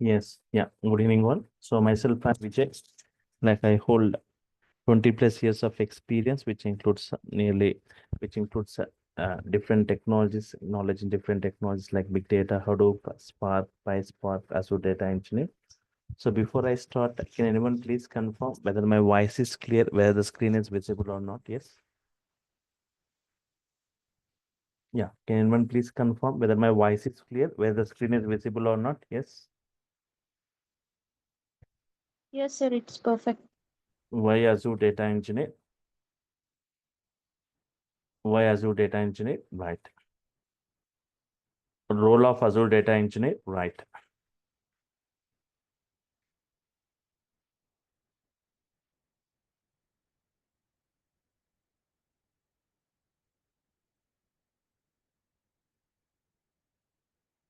Yes, yeah. Good evening, all. So myself, I'm Vijay. Like I hold 20 plus years of experience, which includes different technologies, knowledge in different technologies like big data, Hadoop, Spark, PySpark, Azure Data Engineer. So before I start, can anyone please confirm whether my voice is clear, whether the screen is visible or not? Yes. Yeah. Can anyone please confirm whether my voice is clear, whether the screen is visible or not? Yes. Yes, sir, it's perfect. Why Azure Data Engineer? Why Azure Data Engineer? Right. Role of Azure Data Engineer, right.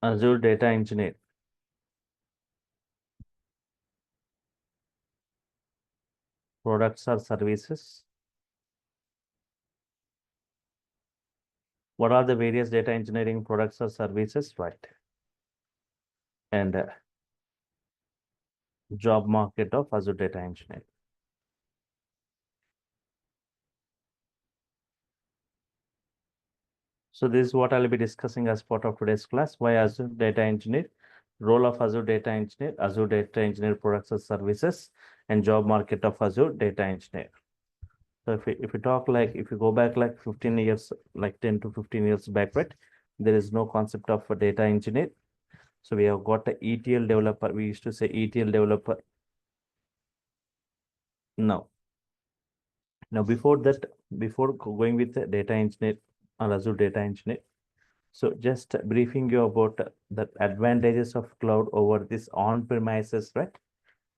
Azure Data Engineer. Products or services. What are the various data engineering products or services? Right. And job market of Azure Data Engineer. So this is what I'll be discussing as part of today's class. Why Azure Data Engineer, role of Azure Data Engineer, Azure Data Engineer products or services, and job market of Azure Data Engineer. So if we talk like, if you go back like 15 years, like 10 to 15 years back, right, there is no concept of a data engineer. So we have got a ETL developer. We used to say ETL developer. Now, before that, before going with the data engineer or Azure Data Engineer, so just briefing you about the advantages of cloud over this on-premises, right?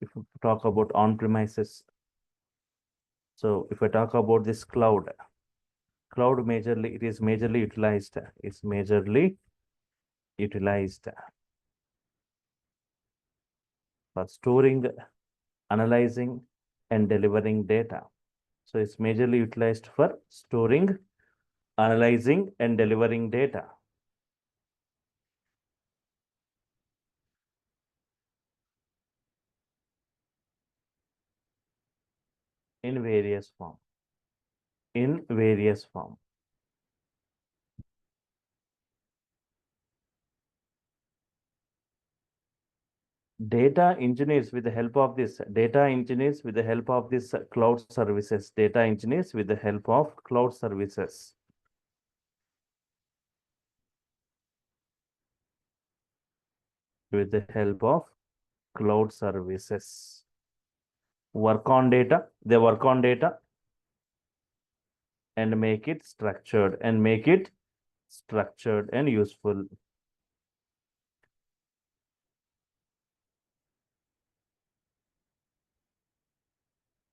If we talk about on-premises, so if I talk about this cloud majorly, it is majorly utilized. It's majorly utilized for storing, analyzing, and delivering data. So it's majorly utilized for storing, analyzing, and delivering data in various form. In various form. Data engineers with the help of this, data engineers with the help of this cloud services, data engineers with the help of cloud services. With the help of cloud services. Work on data, they work on data and make it structured and useful.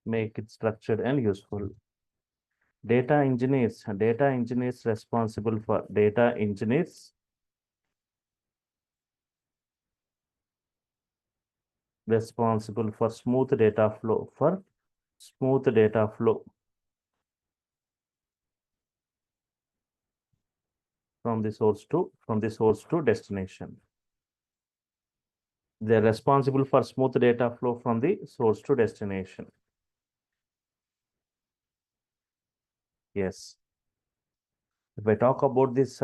Make it structured and useful. Data engineers responsible for data engineers responsible for smooth data flow from the source to destination. They're responsible for smooth data flow from the source to destination. Yes. If I talk about this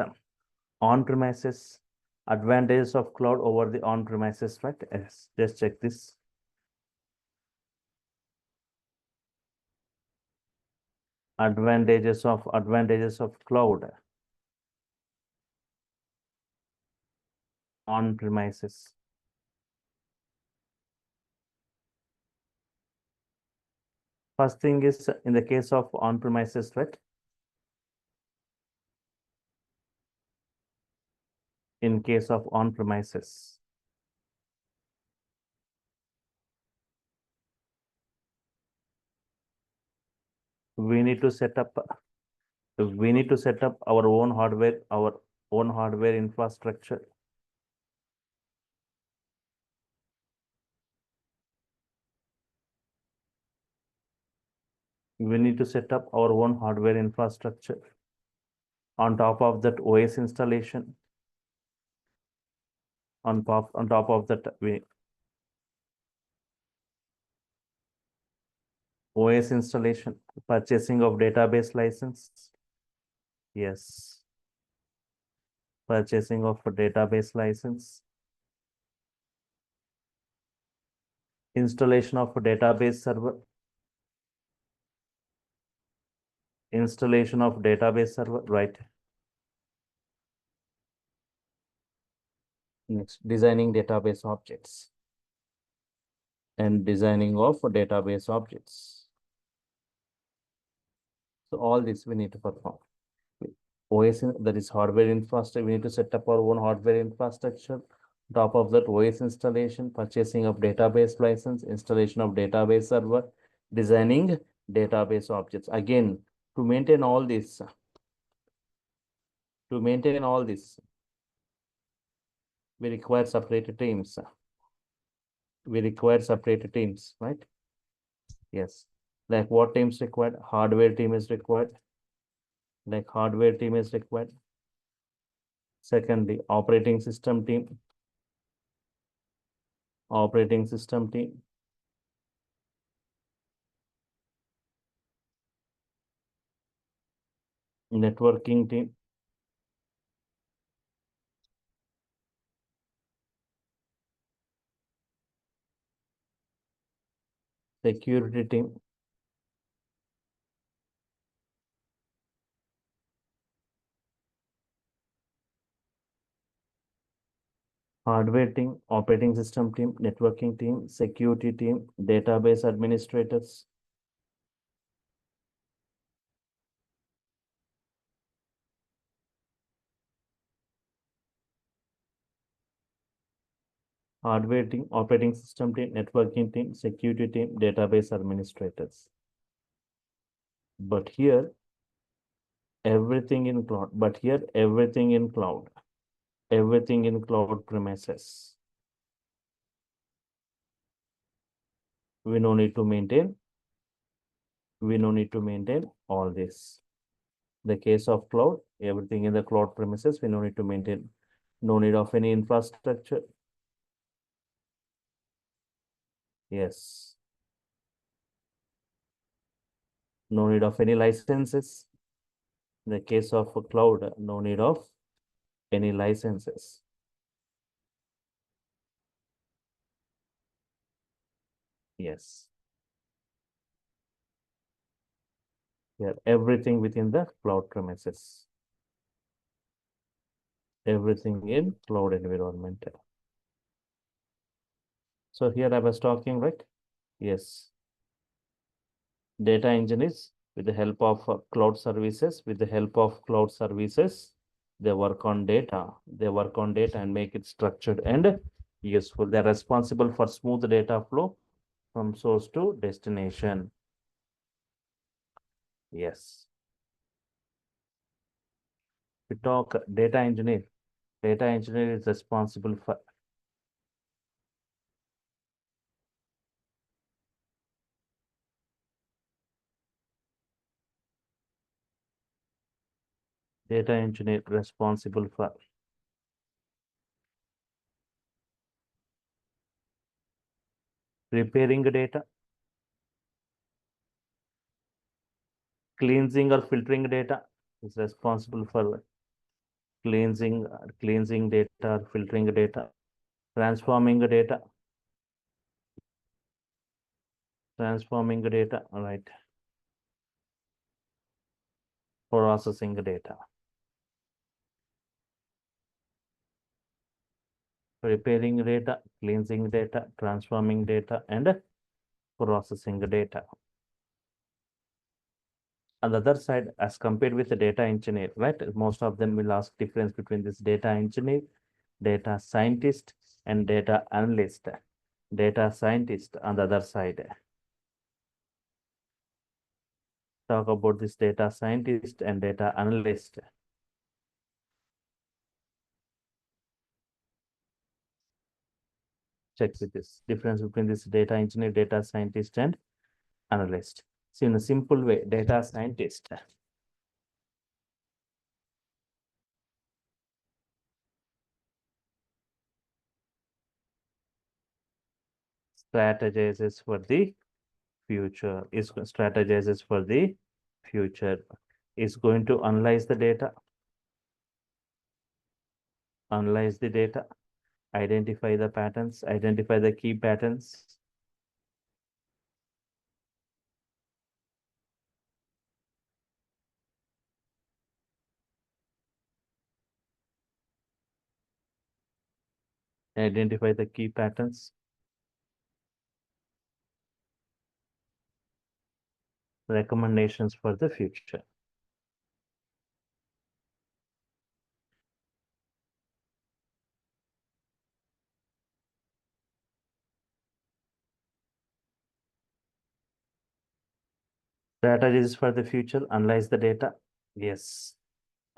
on-premises advantages of cloud over the on-premises, right? Yes. Just check this. Advantages of cloud on-premises. First thing is in the case of on-premises, right? In case of on-premises, we need to set up our own hardware infrastructure. We need to set up our own hardware infrastructure. On top of that, OS installation. On top of that, OS installation, purchasing of database license. Yes. Purchasing of a database license. Installation of a database server. Installation of database server, right. Next, designing database objects and designing of database objects. So all this we need to perform. OS, that is hardware infrastructure. We need to set up our own hardware infrastructure. Top of that, OS installation, purchasing of database license, installation of database server, designing database objects. Again, to maintain all this, we require separate teams. We require separate teams, right? Yes. Like what teams required? Hardware team is required. Like hardware team is required. Secondly, operating system team. Operating system team. Networking team. Security team. Hardware team, operating system team, networking team, security team, database administrators. Hardware team, operating system team, networking team, security team, database administrators. But here, everything in cloud. But here, everything in cloud. Everything in cloud premises. We no need to maintain. We no need to maintain all this. The case of cloud, everything in the cloud premises, we no need to maintain. No need of any infrastructure. Yes. No need of any licenses. In the case of a cloud, no need of any licenses. Yes. Here, everything within the cloud premises. Everything in cloud environment. So here I was talking, right? Yes. Data engine is with the help of cloud services. With the help of cloud services, they work on data. They work on data and make it structured and useful. They're responsible for smooth data flow from source to destination. Yes. We talk data engineer. Data engineer is responsible for data engineer responsible for preparing data, cleansing or filtering data. Is responsible for cleansing data, filtering data, transforming data, all right, processing data, preparing data, cleansing data, transforming data, and processing data. On the other side, as compared with the data engineer, right? Most of them will ask difference between this data engineer, data scientist, and data analyst. Data scientist on the other side. Talk about this data scientist and data analyst. Check with this difference between this data engineer, data scientist, and analyst. So in a simple way, data scientist strategizes for the future, is strategizes for the future, is going to analyze the data, identify the patterns, identify the key patterns, identify the key patterns, recommendations for the future. Strategies for the future, analyze the data. Yes.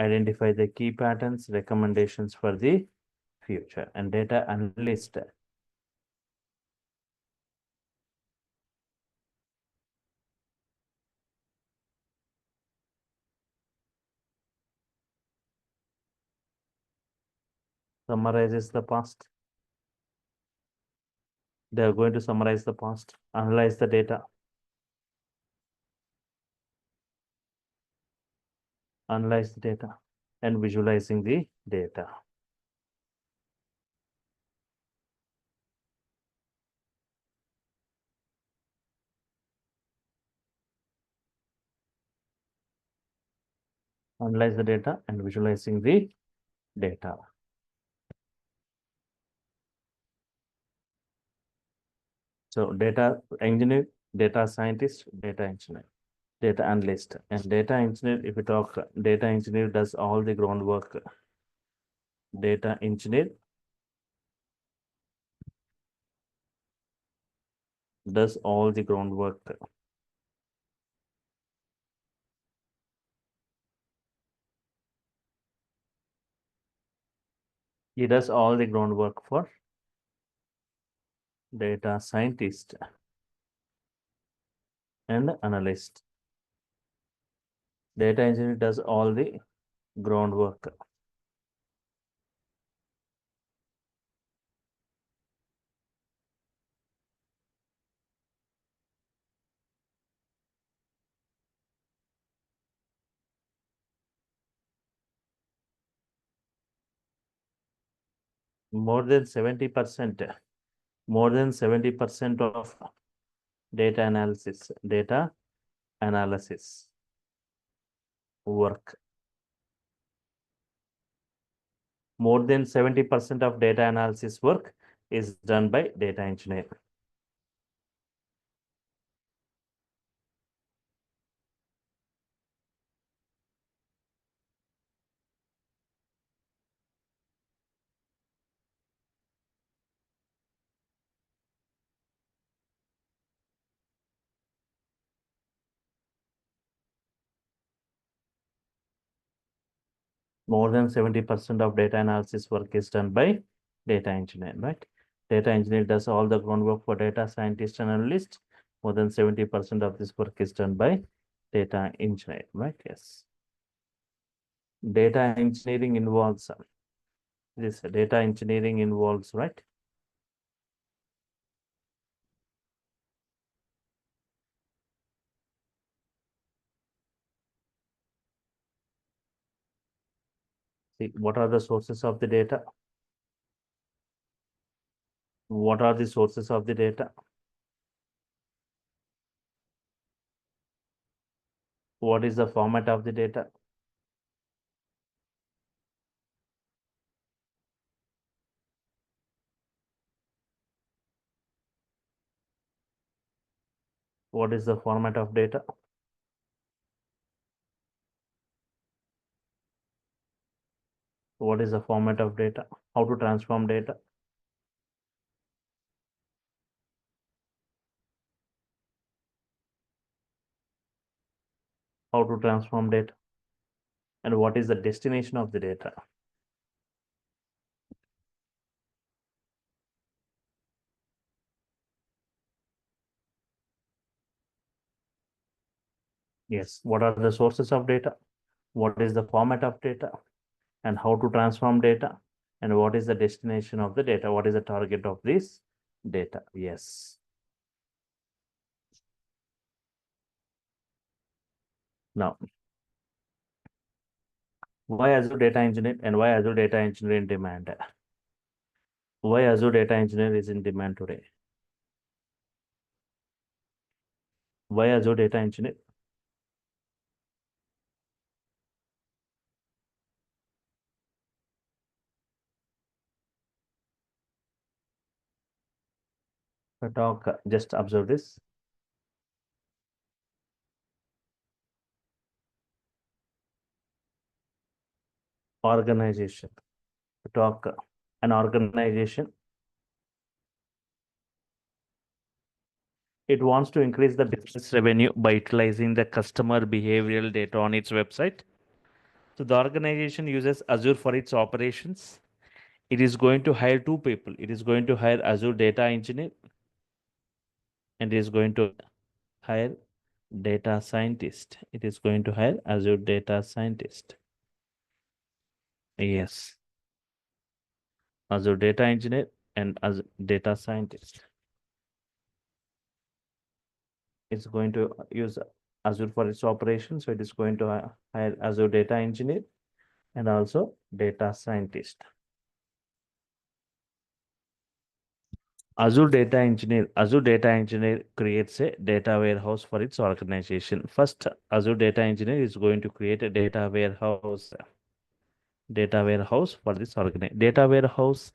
Identify the key patterns, recommendations for the future, and data analyst. Summarizes the past. They are going to summarize the past, analyze the data, and visualizing the data. Analyze the data and visualizing the data. So data engineer, data scientist, data engineer, data analyst, and data engineer. If we talk, data engineer does all the groundwork. Data engineer does all the groundwork. He does all the groundwork for data scientist and analyst. Data engineer does all the groundwork. More than 70%, more than 70% of data analysis work. More than 70% of data analysis work is done by data engineer. More than 70% of data analysis work is done by data engineer, right? Data engineer does all the groundwork for data scientist and analyst. More than 70% of this work is done by data engineer, right? Yes. Data engineering involves this. Data engineering involves, right? See, what are the sources of the data? What are the sources of the data? What is the format of the data? What is the format of data? What is the format of data? How to transform data? How to transform data? And what is the destination of the data? Yes. What are the sources of data? What is the format of data? And how to transform data? And what is the destination of the data? What is the target of this data? Yes. Now, why Azure Data Engineer and why Azure Data Engineer in demand? Why Azure Data Engineer is in demand today? Why Azure Data Engineer? Talk, just observe this. Organization. Talk, an organization. It wants to increase the business revenue by utilizing the customer behavioral data on its website. So the organization uses Azure for its operations. It is going to hire two people. It is going to hire Azure Data Engineer and it is going to hire data scientist. It is going to hire Azure Data Scientist. Yes, Azure Data Engineer and Azure Data Scientist. It's going to use Azure for its operation. So it is going to hire Azure Data Engineer and also Data Scientist. Azure Data Engineer creates a data warehouse for its organization. First, Azure Data Engineer is going to create a data warehouse for this organization. Data warehouse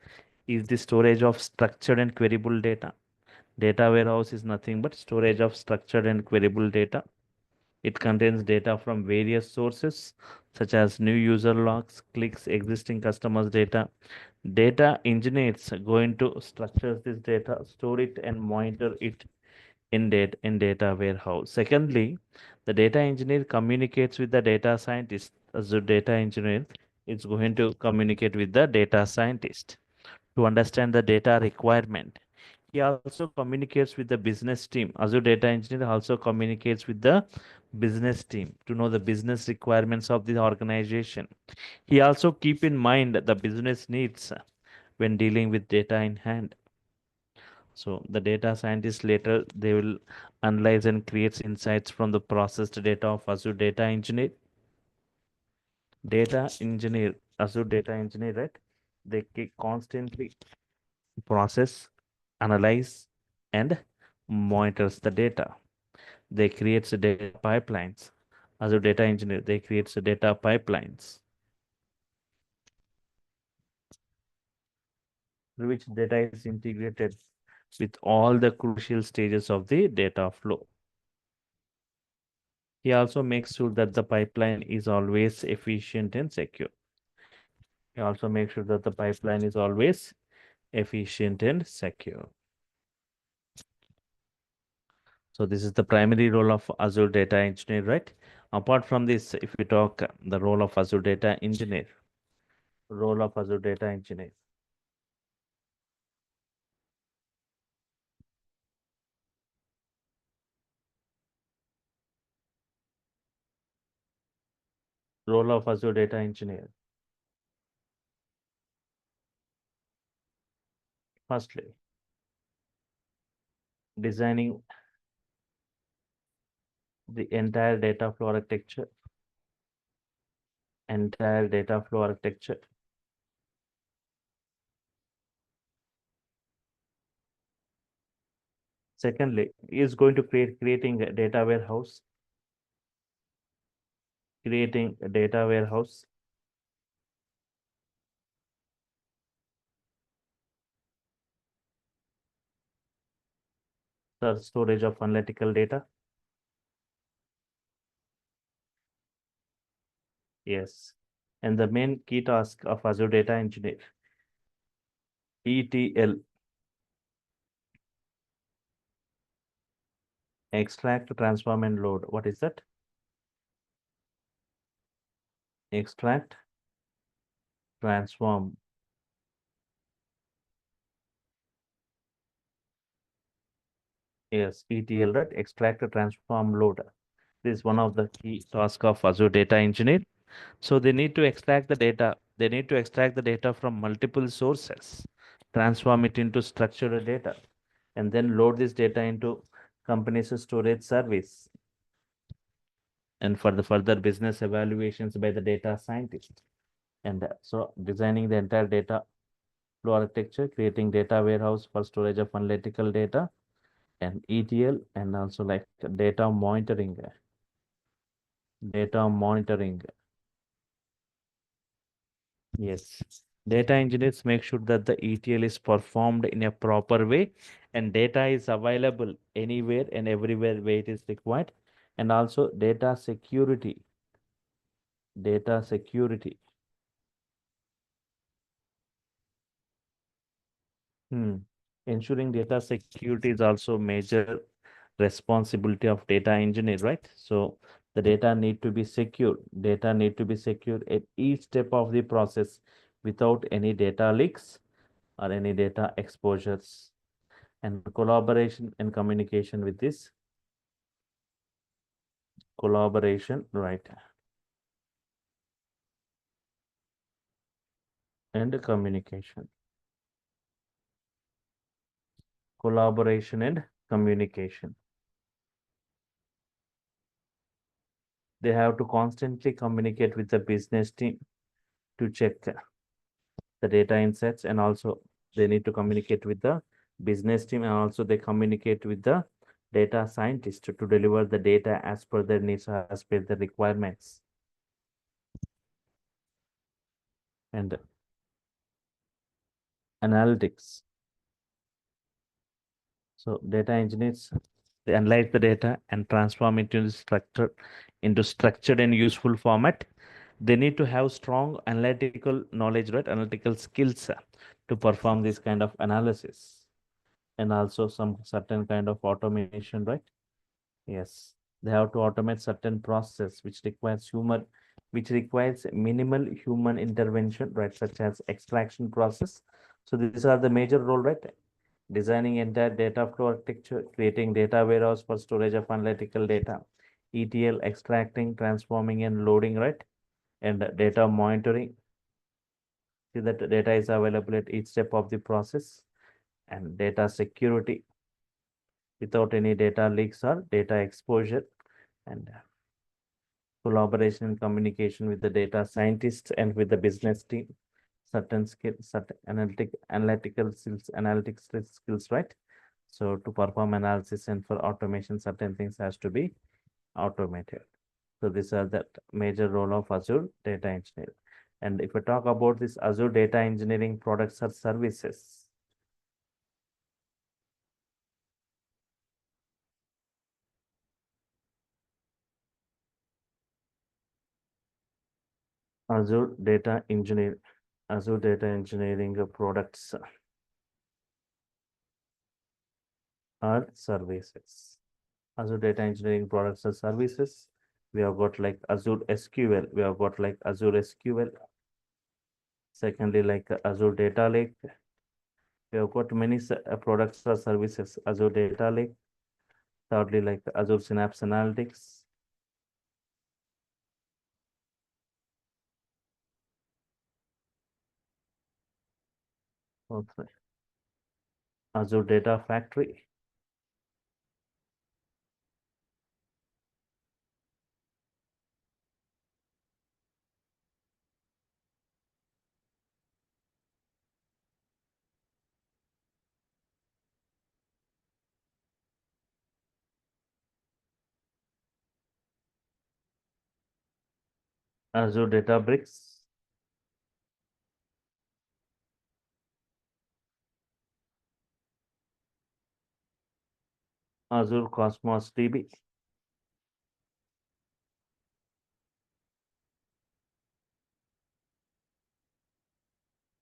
is the storage of structured and queryable data. Data warehouse is nothing but storage of structured and queryable data. It contains data from various sources such as new user logs, clicks, existing customers data. Data engineers going to structure this data, store it and monitor it in data warehouse. Secondly, the data engineer communicates with the data scientist. As the data engineer is going to communicate with the data scientist to understand the data requirement. He also communicates with the business team. Azure Data Engineer also communicates with the business team to know the business requirements of the organization. He also keep in mind the business needs when dealing with data in hand. So the data scientists later they will analyze and create insights from the processed data of Azure Data Engineer. Azure Data Engineer, right? They constantly process, analyze, and monitors the data. They create the data pipelines. Azure Data Engineer, they create the data pipelines through which data is integrated with all the crucial stages of the data flow. He also makes sure that the pipeline is always efficient and secure. He also makes sure that the pipeline is always efficient and secure. So this is the primary role of Azure Data Engineer, right? Apart from this, if we talk the role of Azure Data Engineer, role of Azure Data Engineer. Role of Azure Data Engineer. Firstly, designing the entire data flow architecture. Entire data flow architecture. Secondly, is going to creating a data warehouse. Creating a data warehouse. The storage of analytical data. Yes. And the main key task of Azure Data Engineer, ETL, extract, transform, and load. What is that? Extract, transform. Yes, ETL, right? Extract, transform, load. This is one of the key tasks of Azure Data Engineer. So they need to extract the data. They need to extract the data from multiple sources, transform it into structured data, and then load this data into company's storage service. and for the further business evaluations by the data scientist. And so designing the entire data flow architecture, creating data warehouse for storage of analytical data and ETL, and also like data monitoring. Data monitoring. Yes. Data engineers make sure that the ETL is performed in a proper way and data is available anywhere and everywhere where it is required. And also data security. Data security. Hmm. Ensuring data security is also major responsibility of data engineer, right? So the data need to be secure. Data need to be secure at each step of the process without any data leaks or any data exposures. And collaboration and communication with this collaboration, right? And communication. Collaboration and communication. They have to constantly communicate with the business team to check the data insights, and also they need to communicate with the business team, and also they communicate with the data scientist to deliver the data as per their needs, as per the requirements. And analytics. So data engineers, they analyze the data and transform it into structured and useful format. They need to have strong analytical knowledge, right? Analytical skills to perform this kind of analysis, and also some certain kind of automation, right? Yes, they have to automate certain process which requires minimal human intervention, right? Such as extraction process. So these are the major role, right? Designing entire data flow architecture, creating data warehouse for storage of analytical data, ETL, extracting, transforming, and loading, right? And data monitoring, see that the data is available at each step of the process, and data security without any data leaks or data exposure, and collaboration and communication with the data scientists and with the business team, certain skills, certain analytical skills, right? So to perform analysis and for automation, certain things has to be automated. So these are the major role of Azure data engineer. And if we talk about this Azure data engineering products or services, Azure data engineer, Azure data engineering products or services. Azure data engineering products or services. We have got like Azure SQL. We have got like Azure SQL. Secondly, like Azure Data Lake. We have got many products or services. Azure Data Lake. Thirdly, like Azure Synapse Analytics. Fourthly, Azure Data Factory. Azure Databricks. Azure Cosmos DB.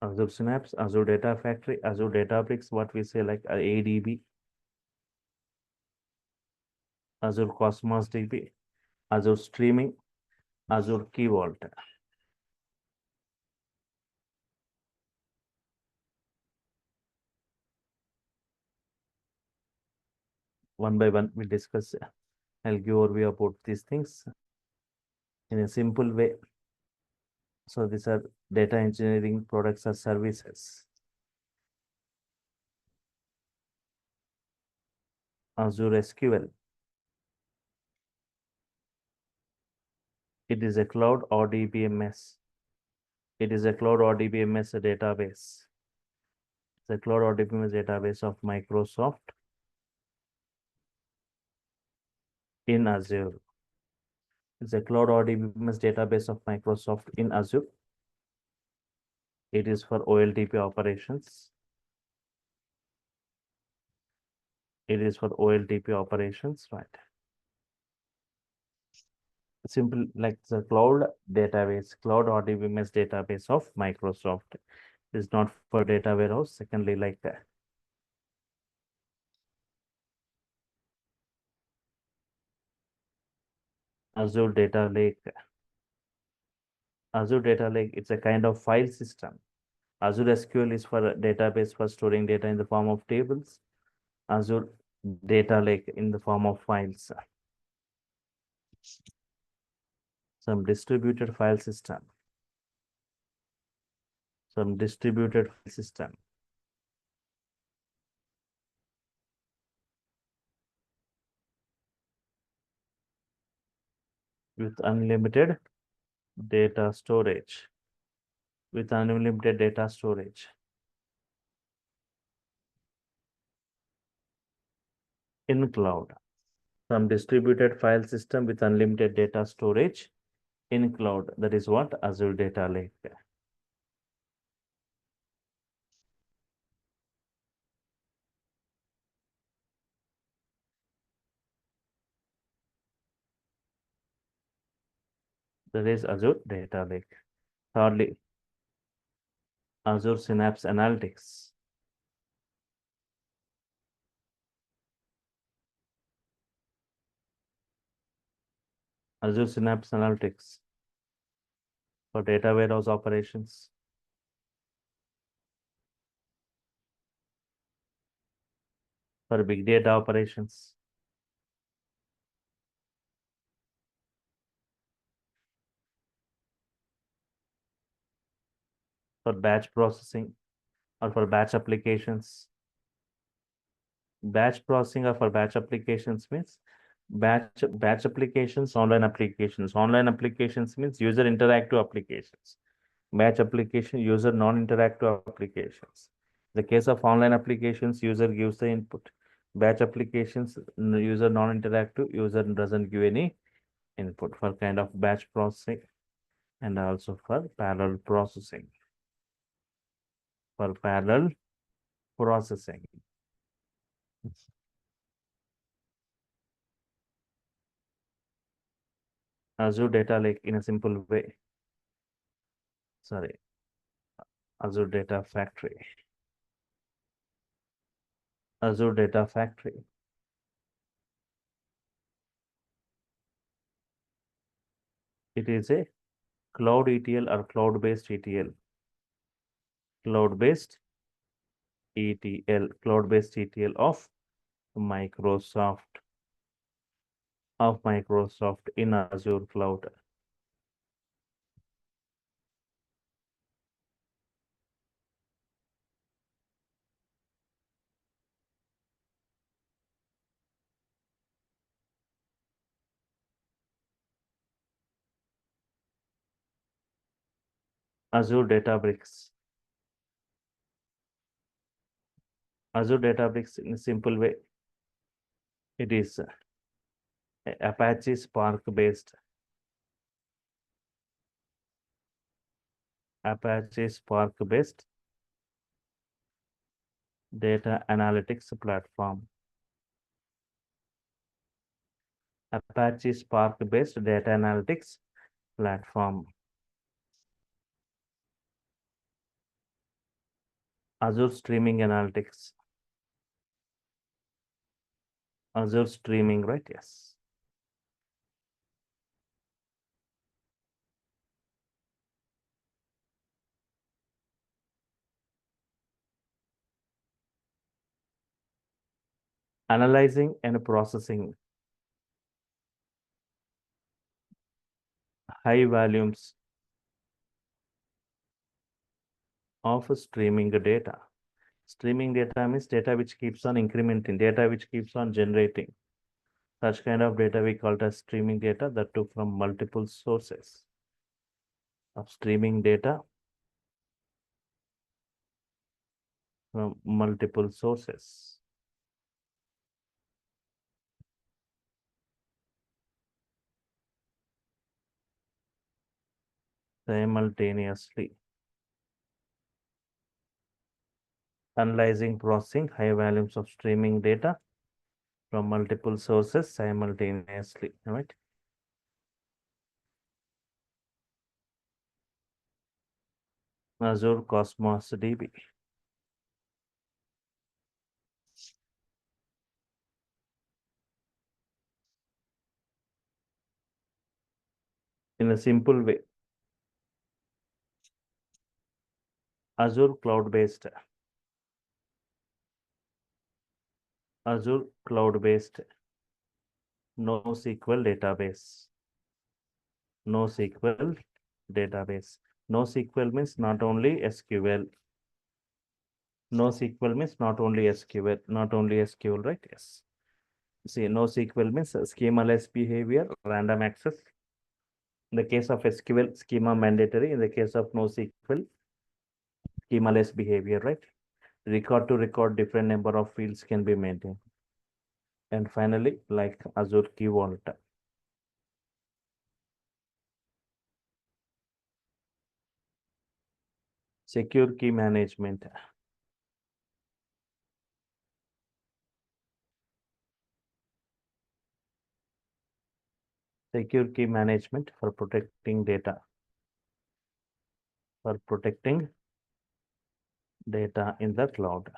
Azure Synapse, Azure Data Factory, Azure Databricks, what we say like ADB, Azure Cosmos DB, Azure Streaming, Azure Key Vault. One by one, we discuss. I'll give overview about these things in a simple way. So these are data engineering products or services. Azure SQL, It is a cloud or DBMS. It is a cloud or DBMS database. The cloud or DBMS database of Microsoft in Azure. It's a cloud or DBMS database of Microsoft in Azure. It is for OLTP operations. It is for OLTP operations, right? Simple like the cloud database, cloud or DBMS database of Microsoft. It is not for data warehouse. Secondly, like Azure Data Lake. Azure Data Lake, it's a kind of file system. Azure SQL is for a database for storing data in the form of tables. Azure Data Lake in the form of files. Some distributed file system. Some distributed file system. With unlimited data storage. With unlimited data storage. In cloud. Some distributed file system with unlimited data storage in cloud. That is what Azure Data Lake. That is Azure Data Lake. Thirdly, Azure Synapse Analytics. Azure Synapse Analytics for data warehouse operations. For big data operations. For batch processing or for batch applications. Batch processing or for batch applications means batch applications, online applications. Online applications means user interactive applications. Batch application, user non-interactive applications. The case of online applications, user gives the input. Batch applications, user non-interactive, user doesn't give any input for kind of batch processing and also for parallel processing. For parallel processing. Azure Data Lake in a simple way. Sorry, Azure Data Factory. Azure Data Factory. It is a cloud ETL or cloud-based ETL. Cloud-based ETL, cloud-based ETL of Microsoft in Azure Cloud. Azure Databricks. Azure Databricks in a simple way. It is Apache Spark based. Apache Spark based data analytics platform. Apache Spark based data analytics platform. Azure Streaming Analytics. Azure Streaming, right? Yes. Analyzing and processing high volumes of streaming data. Streaming data means data which keeps on incrementing, data which keeps on generating. Such kind of data we call it as streaming data that took from multiple sources of streaming data from multiple sources. Simultaneously. Analyzing, processing high volumes of streaming data from multiple sources simultaneously, right? Azure Cosmos DB. In a simple way, Azure cloud-based Azure cloud-based NoSQL database. NoSQL database. NoSQL means not only SQL. NoSQL means not only SQL, not only SQL, right? Yes. See, NoSQL means schemaless behavior, random access. In the case of SQL, schema mandatory. In the case of NoSQL, schemaless behavior, right? Record to record, different number of fields can be maintained. And finally, like Azure Key Vault. Secure key management. Secure key management for protecting data. For protecting data in the cloud.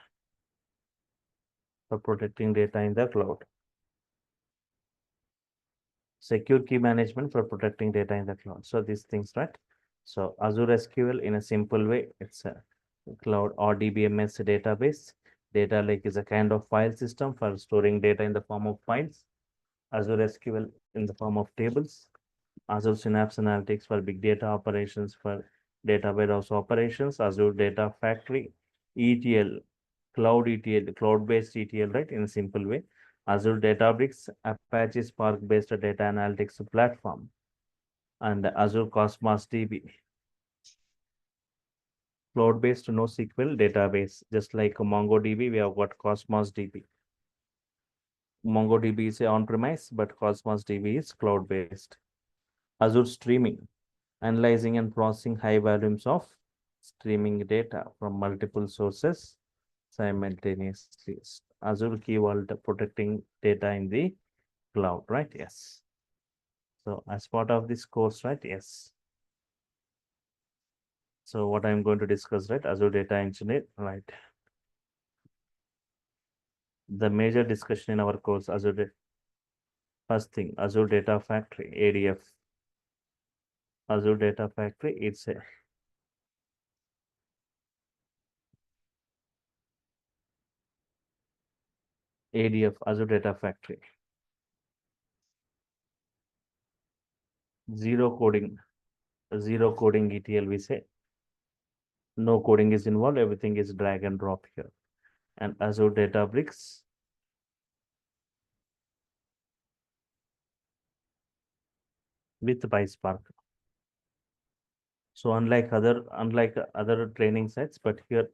For protecting data in the cloud. Secure key management for protecting data in the cloud. So these things, right? So Azure SQL in a simple way, it's a cloud or DBMS database. Data lake is a kind of file system for storing data in the form of files. Azure SQL in the form of tables. Azure Synapse Analytics for big data operations, for data warehouse operations. Azure Data Factory, ETL, cloud ETL, cloud-based ETL, right? In a simple way. Azure Databricks, Apache Spark-based data analytics platform, and Azure Cosmos DB, cloud-based NoSQL database. Just like MongoDB, we have got Cosmos DB. MongoDB is on-premise, but Cosmos DB is cloud-based. Azure Streaming, analyzing and processing high volumes of streaming data from multiple sources simultaneously. Azure Key Vault, protecting data in the cloud, right? Yes. So as part of this course, right? Yes. So what I'm going to discuss, right? Azure Data Engineer, right? The major discussion in our course, first thing, Azure Data Factory, ADF. Azure Data Factory, it's a ADF, Azure Data Factory. Zero coding ETL, we say. No coding is involved, everything is drag and drop here. And Azure Databricks, with PySpark. So unlike other training sites, but here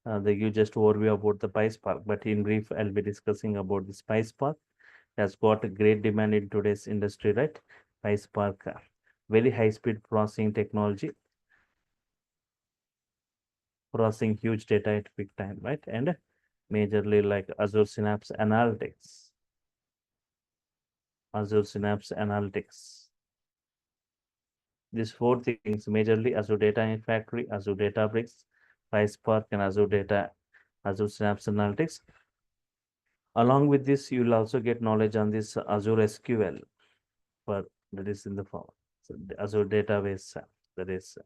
they give just overview about the PySpark. But in brief, I'll be discussing about this PySpark. Has got a great demand in today's industry, right? PySpark, very high-speed processing technology, processing huge data at quick time, right? And majorly like Azure Synapse Analytics. Azure Synapse Analytics. These four things, majorly Azure Data Factory, Azure Databricks, PySpark, and Azure Synapse Analytics. Along with this, you will also get knowledge on this Azure SQL, for that is in the form. So the Azure database, that is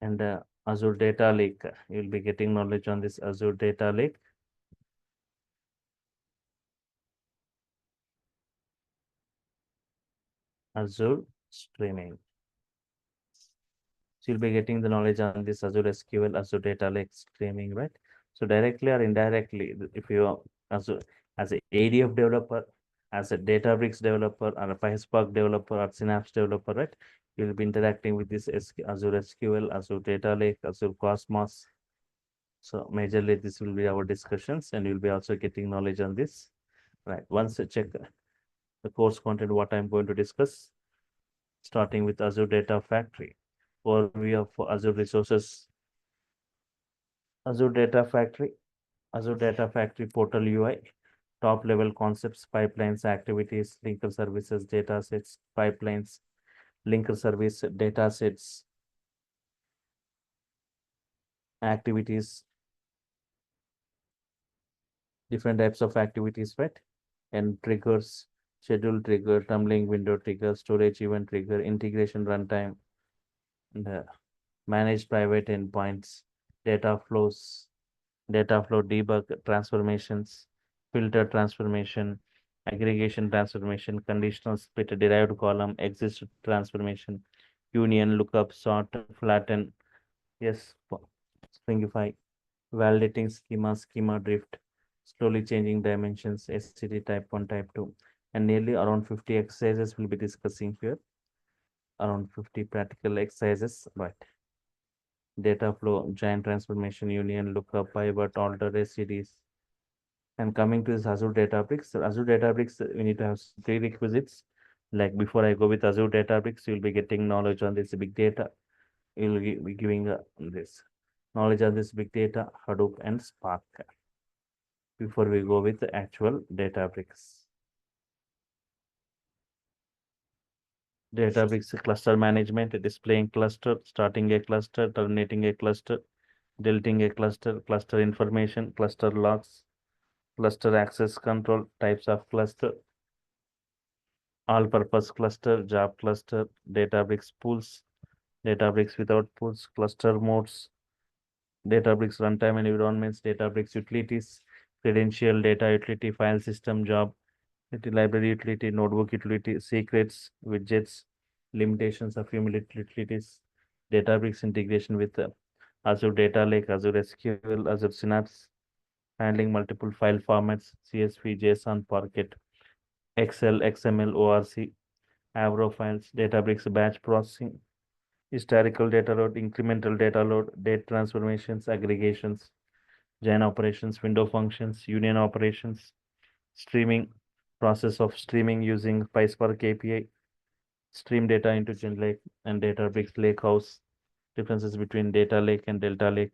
and Azure Data Lake. You will be getting knowledge on this Azure Data Lake. Azure Streaming. So you'll be getting the knowledge on this Azure SQL, Azure Data Lake streaming, right? So directly or indirectly, if you are as a ADF developer, as a Databricks developer, or a PySpark developer, or Synapse developer, right? You'll be interacting with this Azure SQL, Azure Data Lake, Azure Cosmos. So majorly this will be our discussions, and you'll be also getting knowledge on this. Right. Once you check the course content, what I'm going to discuss, starting with Azure Data Factory, overview of Azure resources, Azure Data Factory, Azure Data Factory portal UI, top level concepts, pipelines, activities, linker services, data sets, pipelines, linker service, data sets, activities, different types of activities, right? And triggers, schedule trigger, tumbling window trigger, storage event trigger, integration runtime, and manage private endpoints, data flows, data flow debug transformations, filter transformation, aggregation transformation, conditional split derived column, exist transformation, union, lookup, sort, flatten, yes, stringify, validating schema, schema drift, slowly changing dimensions, SCD type 1, type 2, and nearly around 50 exercises we'll be discussing here, around 50 practical exercises, right? Data flow, giant transformation, union, lookup, pivot, alter, SCDs. And coming to this Azure Databricks, so Azure Databricks, we need to have some prerequisites. Like before I go with Azure Databricks, you'll be getting knowledge on this big data. You'll be giving this knowledge on this big data, Hadoop, and Spark before we go with the actual Databricks. Databricks cluster management, displaying cluster, starting a cluster, terminating a cluster, deleting a cluster, cluster information, cluster logs, cluster access control, types of cluster, all-purpose cluster, job cluster, Databricks pools, Databricks without pools, cluster modes, Databricks runtime and environments, Databricks utilities, credential, data utility, file system, job, library utility, notebook utility, secrets, widgets, limitations of utilities, Databricks integration with Azure Data Lake, Azure SQL, Azure Synapse, handling multiple file formats, CSV, JSON, Parquet, Excel, XML, ORC, Avro files, Databricks batch processing, historical data load, incremental data load, date transformations, aggregations, join operations, window functions, union operations, streaming, process of streaming using PySpark API, stream data into GenLake and Databricks Lakehouse, differences between data lake and delta lake,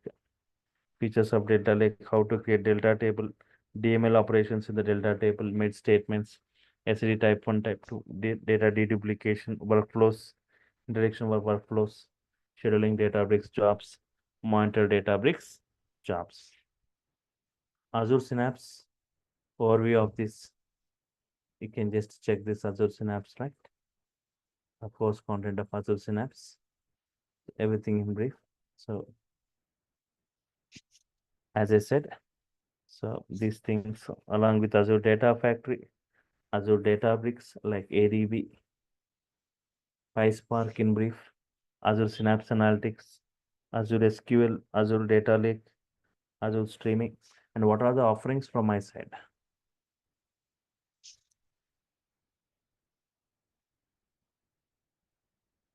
features of delta lake, how to create delta table, DML operations in the delta table, mid statements, SCD type 1, type 2, data deduplication, workflows, introduction of workflows, scheduling Databricks jobs, monitor Databricks jobs. Azure Synapse, overview of this. You can just check this Azure Synapse, right? Of course, content of Azure Synapse, everything in brief. So, as I said, so these things along with Azure Data Factory, Azure Databricks like ADB, PySpark in brief, Azure Synapse Analytics, Azure SQL, Azure Data Lake, Azure Streaming, and what are the offerings from my side?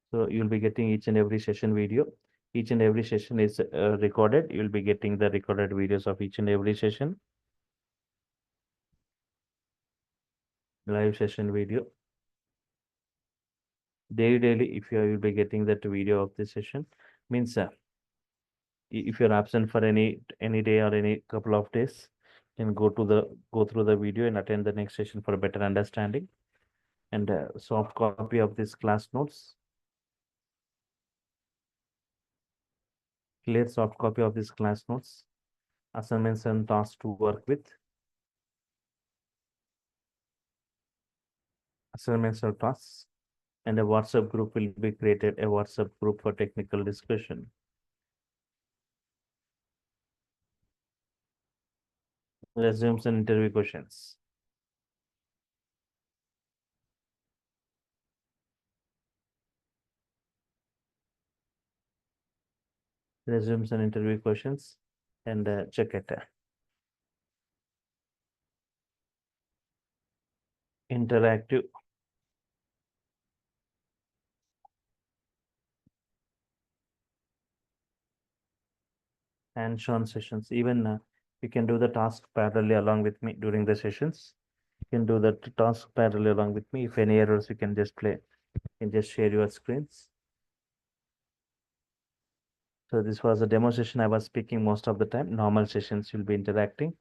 So you'll be getting each and every session video. Each and every session is recorded. You'll be getting the recorded videos of each and every session. Live session video. Daily, if you will be getting that video of this session, means if you're absent for any day or any couple of days, then go through the video and attend the next session for a better understanding. And soft copy of this class notes. Clear soft copy of this class notes. Assignments and tasks to work with. Assignments or tasks. And a WhatsApp group will be created, a WhatsApp group for technical discussion. Resumes and interview questions. Resumes and interview questions. and check it. Interactive hands-on sessions. Even you can do the task parallelly along with me during the sessions. You can do the task parallelly along with me. If any errors, you can just play. You can just share your screens. So this was a demo session. I was speaking most of the time. Normal sessions you'll be interacting.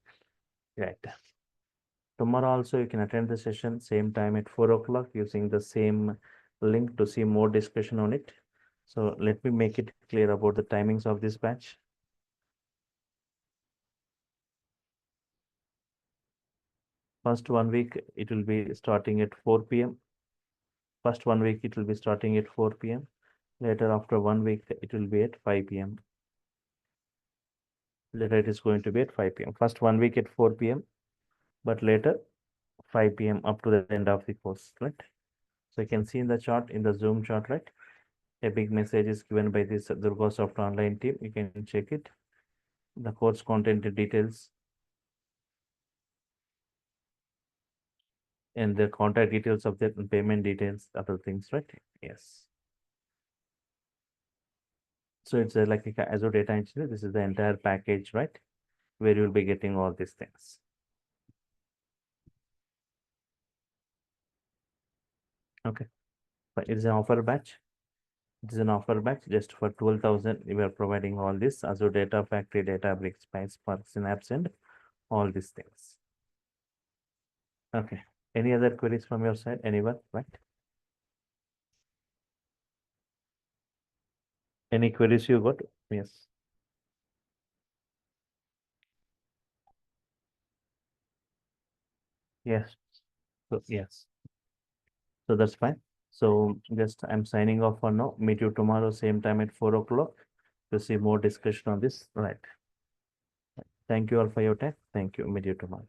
Right. Tomorrow also you can attend the session same time at 4 o'clock using the same link to see more discussion on it. So let me make it clear about the timings of this batch. First 1 week, it will be starting at 4 p.m. First 1 week, it will be starting at 4 p.m. Later, after 1 week, it will be at 5 p.m. Later, it is going to be at 5 p.m. First 1 week at 4 p.m., but later 5 p.m. up to the end of the course, right? So you can see in the chart, in the Zoom chart, right? A big message is given by this DURGASOFT online team. You can check it. The course content details and the contact details of the payment details, other things, right? Yes. So it's like a Azure Data Engineer. This is the entire package, right? Where you'll be getting all these things. Okay. But it is an offer batch. It is an offer batch just for 12,000. We are providing all this Azure Data Factory, Databricks, PySpark, Synapse, and all these things. Okay. Any other queries from your side? Anyone? Right? Any queries you got? Yes. Yes. So yes. So that's fine. So just I'm signing off for now. Meet you tomorrow, same time at 4 o'clock to see more discussion on this. Right. Thank you all for your time. Thank you. Meet you tomorrow.